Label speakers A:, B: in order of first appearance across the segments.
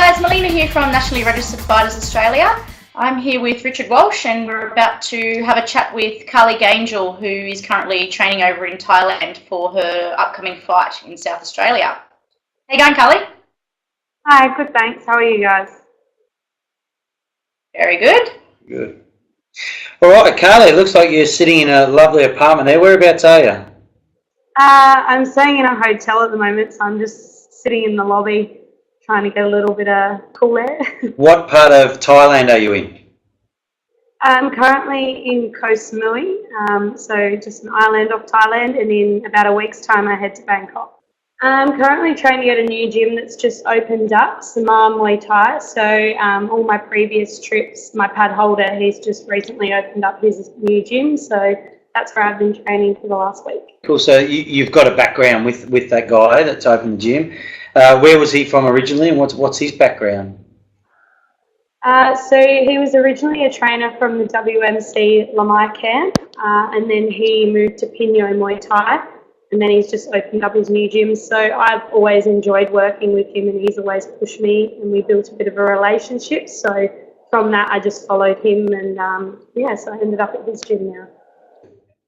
A: guys, Melina here from Nationally Registered Fighters Australia. I'm here with Richard Walsh and we're about to have a chat with Carly Gangel, who is currently training over in Thailand for her upcoming fight in South Australia. How you going, Carly?
B: Hi, good thanks. How are you guys?
A: Very good.
C: Good. All right, Carly, it looks like you're sitting in a lovely apartment there. Whereabouts are you?
B: I'm staying in a hotel at the moment, so I'm just sitting in the lobby trying to get a little bit of cool air.
C: What part of Thailand are you in?
B: I'm currently in Koh Samui, so just an island off Thailand, and in about a week's time I head to Bangkok. I'm currently training at a new gym that's just opened up, Samar Muay Thai. So all my previous trips, my pad holder, he's just recently opened up his new gym, so that's where I've been training for the last week.
C: Cool. So you've got a background with that guy that's opened the gym. Where was he from originally, and what's his background?
B: So he was originally a trainer from the WMC Lamai camp, and then he moved to Pinyo Muay Thai, and then he's just opened up his new gym. So I've always enjoyed working with him, and he's always pushed me, and we built a bit of a relationship. So from that, I just followed him, and so I ended up at his gym now.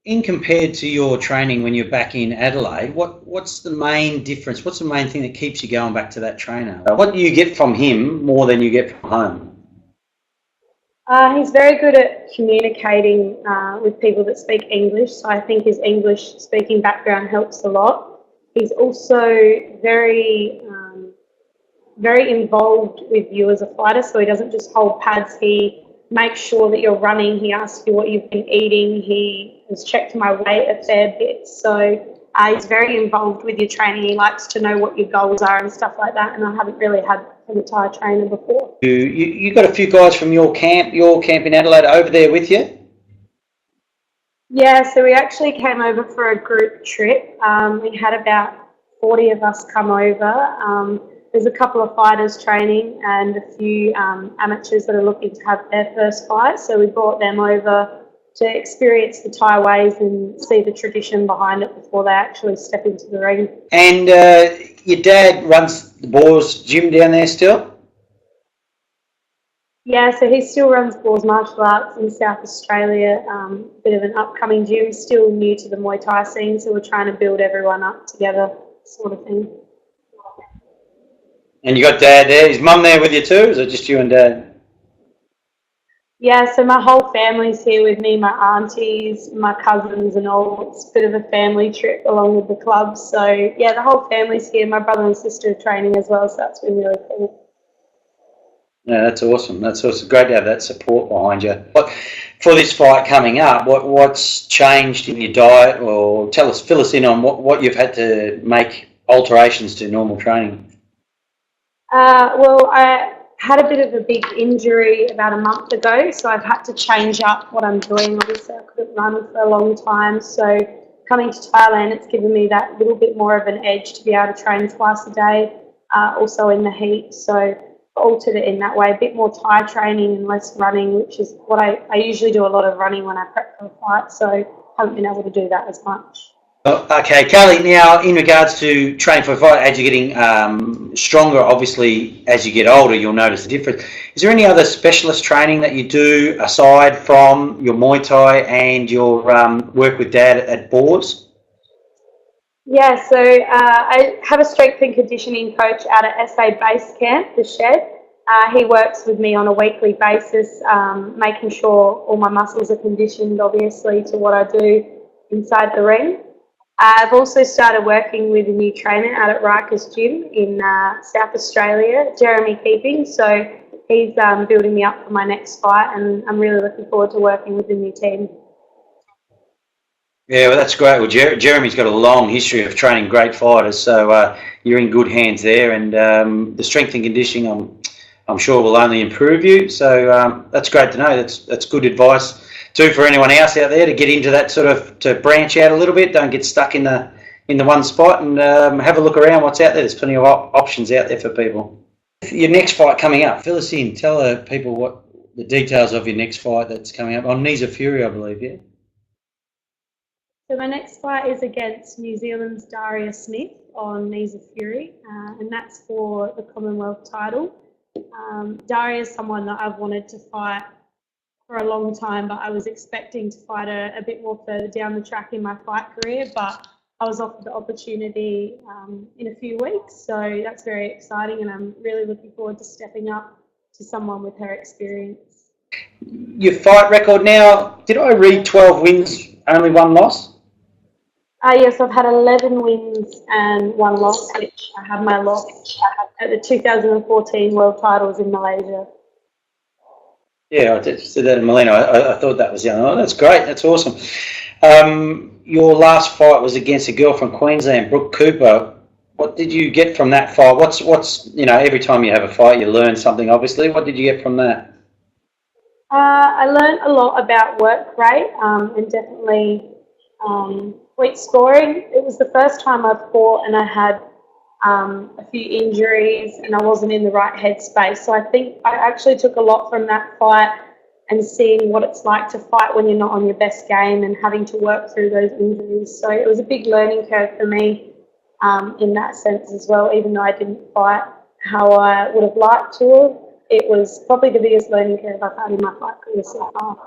C: In compared to your training when you're back in Adelaide, what's the main difference? What's the main thing that keeps you going back to that trainer? What do you get from him more than you get from home?
B: He's very good at communicating with people that speak English, so I think his English speaking background helps a lot. He's also very involved with you as a fighter, so he doesn't just hold pads, he makes sure that you're running, he asks you what you've been eating, he has checked my weight a fair bit, so he's very involved with your training. He likes to know what your goals are and stuff like that, and I haven't really had an entire trainer before.
C: You got a few guys from your camp in Adelaide over there with you?
B: Yeah, so we actually came over for a group trip. We had about 40 of us come over. There's a couple of fighters training and a few amateurs that are looking to have their first fight, so we brought them over to experience the Thai ways and see the tradition behind it before they actually step into the ring.
C: And your dad runs the Boars gym down there still?
B: Yeah, so he still runs Boars Martial Arts in South Australia, bit of an upcoming gym, still new to the Muay Thai scene, so we're trying to build everyone up together, sort of thing.
C: And you got Dad there? Is Mum there with you too, or is it just you and Dad?
B: Yeah, so my whole family's here with me, my aunties, my cousins and all. It's a bit of a family trip along with the club. So yeah, the whole family's here. My brother and sister are training as well, so that's been really cool.
C: Yeah, that's awesome. That's awesome. Great to have that support behind you. But for this fight coming up, what's changed in your diet, or fill us in on what you've had to make alterations to normal training?
B: Well, I had a bit of a big injury about a month ago, so I've had to change up what I'm doing. Obviously, I couldn't run for a long time, so coming to Thailand, it's given me that little bit more of an edge to be able to train twice a day, also in the heat. So altered it in that way, a bit more Thai training and less running, which is what I usually do a lot of running when I prep for a fight, so haven't been able to do that as much.
C: Okay, Carly, now in regards to training for a fight, as you're getting stronger, obviously as you get older you'll notice the difference. Is there any other specialist training that you do aside from your Muay Thai and your work with Dad at Boars?
B: Yeah, so I have a strength and conditioning coach out at SA Base Camp, The Shed. He works with me on a weekly basis, making sure all my muscles are conditioned, obviously, to what I do inside the ring. I've also started working with a new trainer out at Rikers Gym in South Australia, Jeremy Keeping. So he's building me up for my next fight, and I'm really looking forward to working with the new team.
C: Yeah, well, that's great. Well, Jeremy's got a long history of training great fighters, so you're in good hands there. And the strength and conditioning, I'm sure, will only improve you. So that's great to know. That's good advice too for anyone else out there to get into that sort of, to branch out a little bit. Don't get stuck in the one spot, and have a look around what's out there. There's plenty of options out there for people. Your next fight coming up, fill us in. Tell people what the details of your next fight that's coming up on Knees of Fury, I believe. Yeah.
B: So my next fight is against New Zealand's Daria Smith on Knees of Fury, and that's for the Commonwealth title. Daria is someone that I've wanted to fight for a long time, but I was expecting to fight a bit more further down the track in my fight career, but I was offered the opportunity in a few weeks, so that's very exciting, and I'm really looking forward to stepping up to someone with her experience.
C: Your fight record now, did I read 12 wins, only 1 loss?
B: Yes, I've had 11 wins and 1 loss, which I had my loss at the 2014 World Titles in Malaysia.
C: Yeah, I did that in Molina. I thought that was the other one. That's great. That's awesome. Your last fight was against a girl from Queensland, Brooke Cooper. What did you get from that fight? What's every time you have a fight, you learn something, obviously. What did you get from that?
B: I learned a lot about work rate and definitely weight scoring. It was the first time I've fought and I had a few injuries and I wasn't in the right headspace. So I think I actually took a lot from that fight and seeing what it's like to fight when you're not on your best game and having to work through those injuries. So it was a big learning curve for me in that sense as well, even though I didn't fight how I would have liked to. It was probably the biggest learning curve I've had in my fight career so far.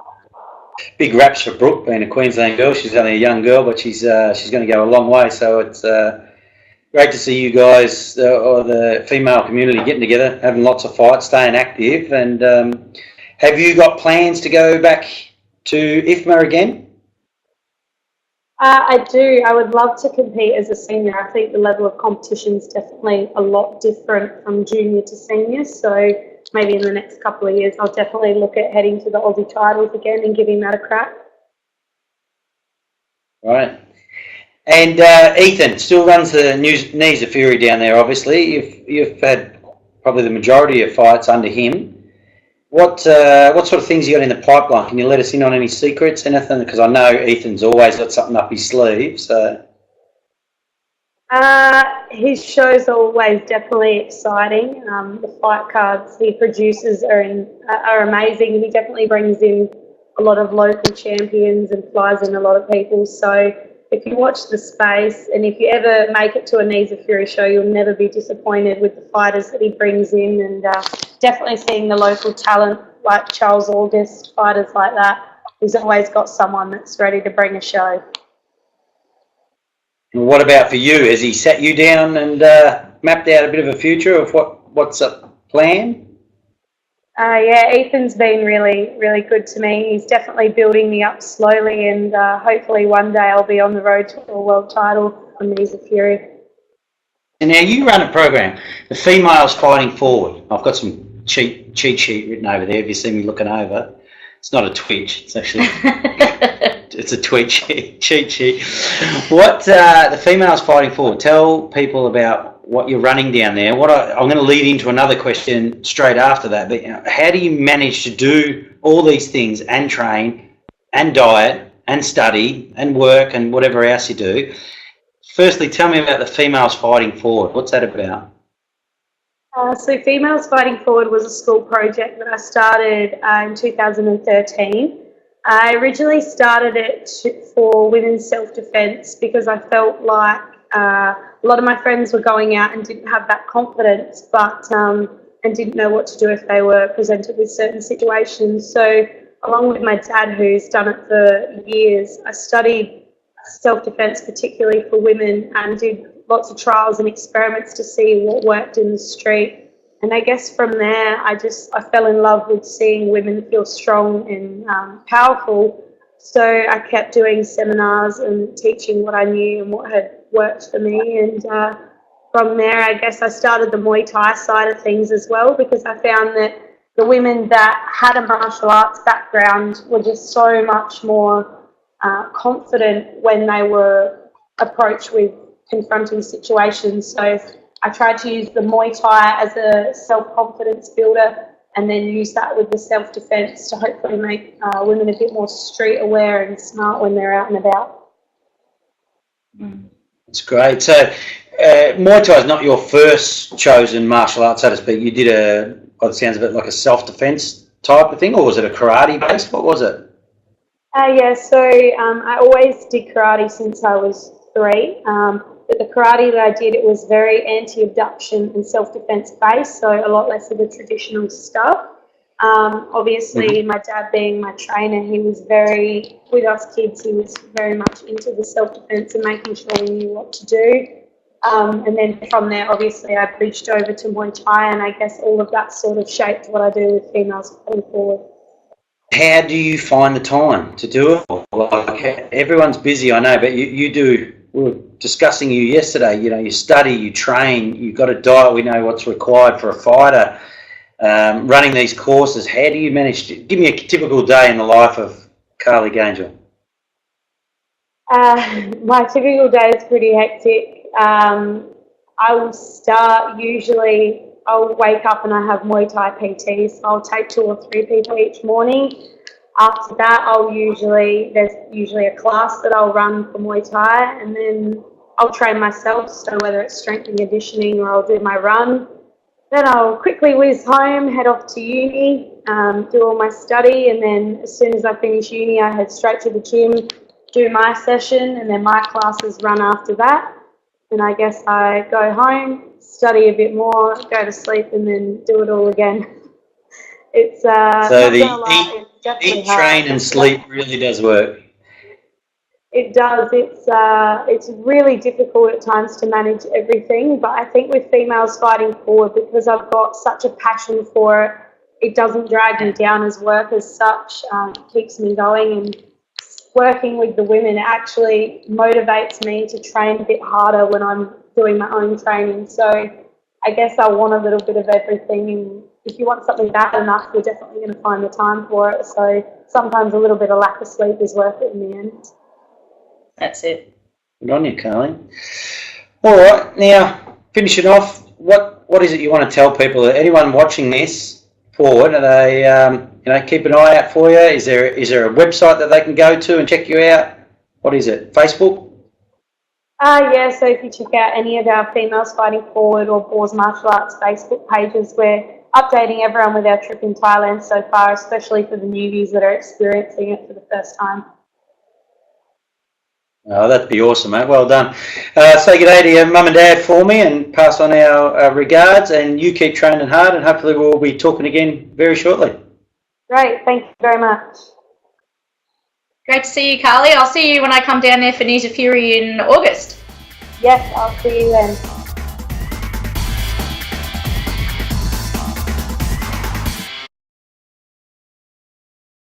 C: Big raps for Brooke, being a Queensland girl. She's only a young girl, but she's going to go a long way. So it's great to see you guys, or the female community, getting together, having lots of fights, staying active. And have you got plans to go back to IFMA again?
B: I do. I would love to compete as a senior. I think the level of competition is definitely a lot different from junior to senior. So maybe in the next couple of years, I'll definitely look at heading to the Aussie titles again and giving that a crack.
C: Right. And Ethan still runs the Knees of Fury down there, obviously. You've had probably the majority of fights under him. What sort of things you got in the pipeline? Can you let us in on any secrets, anything? Because I know Ethan's always got something up his sleeve. So
B: his shows are always definitely exciting. The fight cards he produces are amazing. He definitely brings in a lot of local champions and flies in a lot of people. So if you watch the space and if you ever make it to a Knees of Fury show, you'll never be disappointed with the fighters that he brings in, and definitely seeing the local talent like Charles August, fighters like that. He's always got someone that's ready to bring a show.
C: And what about for you? Has he sat you down and mapped out a bit of a future of what's a plan?
B: Yeah, Ethan's been really, really good to me. He's definitely building me up slowly, and hopefully one day I'll be on the road to a world title on Knees of Fury.
C: And now you run a program, the Females Fighting Forward. I've got some cheat sheet written over there if you see me looking over. It's not a twitch, it's actually it's a cheat sheet. What the Females Fighting Forward? Tell people about what you're running down there. I'm going to lead into another question straight after that. But how do you manage to do all these things and train and diet and study and work and whatever else you do? Firstly, tell me about the Females Fighting Forward. What's that about?
B: So Females Fighting Forward was a school project that I started in 2013. I originally started it for women's self-defense because I felt like a lot of my friends were going out and didn't have that confidence, and didn't know what to do if they were presented with certain situations. So along with my dad, who's done it for years, I studied self-defense particularly for women and did lots of trials and experiments to see what worked in the street. And I guess from there, I fell in love with seeing women feel strong and powerful. So I kept doing seminars and teaching what I knew and what had worked for me. And from there, I guess I started the Muay Thai side of things as well, because I found that the women that had a martial arts background were just so much more confident when they were approached with confronting situations. So I tried to use the Muay Thai as a self-confidence builder and then use that with the self-defense to hopefully make women a bit more street aware and smart when they're out and about.
C: That's great. So Muay Thai is not your first chosen martial art, so to speak. You did by the sounds of it, like a self-defense type of thing, or was it a karate base? What was it? Yeah,
B: so I always did karate since I was 3. It But the karate that I did, it was very anti-abduction and self-defense based, so a lot less of the traditional stuff. Obviously, my dad being my trainer, he was very, with us kids, he was very much into the self-defense and making sure we knew what to do. And then from there, obviously, I bridged over to Muay Thai, and I guess all of that sort of shaped what I do with females going forward.
C: How do you find the time to do it? Like, everyone's busy, I know, but you do. We were discussing you yesterday. You know, you study, you train, you've got a diet. We know what's required for a fighter. Running these courses, how do you manage to give me a typical day in the life of Carly Gaingel?
B: My typical day is pretty hectic. I will start usually. I'll wake up and I have Muay Thai PT, so I'll take 2 or 3 people each morning. After that, there's usually a class that I'll run for Muay Thai, and then I'll train myself, so whether it's strength and conditioning or I'll do my run. Then I'll quickly whiz home, head off to uni, do all my study, and then as soon as I finish uni, I head straight to the gym, do my session, and then my classes run after that. And I guess I go home, study a bit more, go to sleep, and then do it all again. It's
C: so the eat, train, and sleep really does work.
B: It does. It's really difficult at times to manage everything, but I think with females fighting forward, because I've got such a passion for it, it doesn't drag me down as work as such. It keeps me going, and working with the women actually motivates me to train a bit harder when I'm doing my own training. So I guess I want a little bit of everything, and if you want something bad enough, you're definitely going to find the time for it. So sometimes a little bit of lack of sleep is worth it in the end.
A: That's it.
C: Good on you, Carly. All right, now finishing off, what is it you want to tell people? Anyone watching this forward, are they keep an eye out for you? Is there a website that they can go to and check you out? What is it? Facebook?
B: Yeah, so if you check out any of our Females Fighting Forward or Boars Martial Arts Facebook pages, we're updating everyone with our trip in Thailand so far, especially for the newbies that are experiencing it for the first time.
C: Oh, that'd be awesome, mate. Well done. Say good day to your mum and dad for me, and pass on our regards, and you keep training hard, and hopefully we'll be talking again very shortly.
B: Great, thank you very much.
A: Great to see you, Carly. I'll see you when I come down there for Ninja Fury in August.
B: Yes, I'll see you then.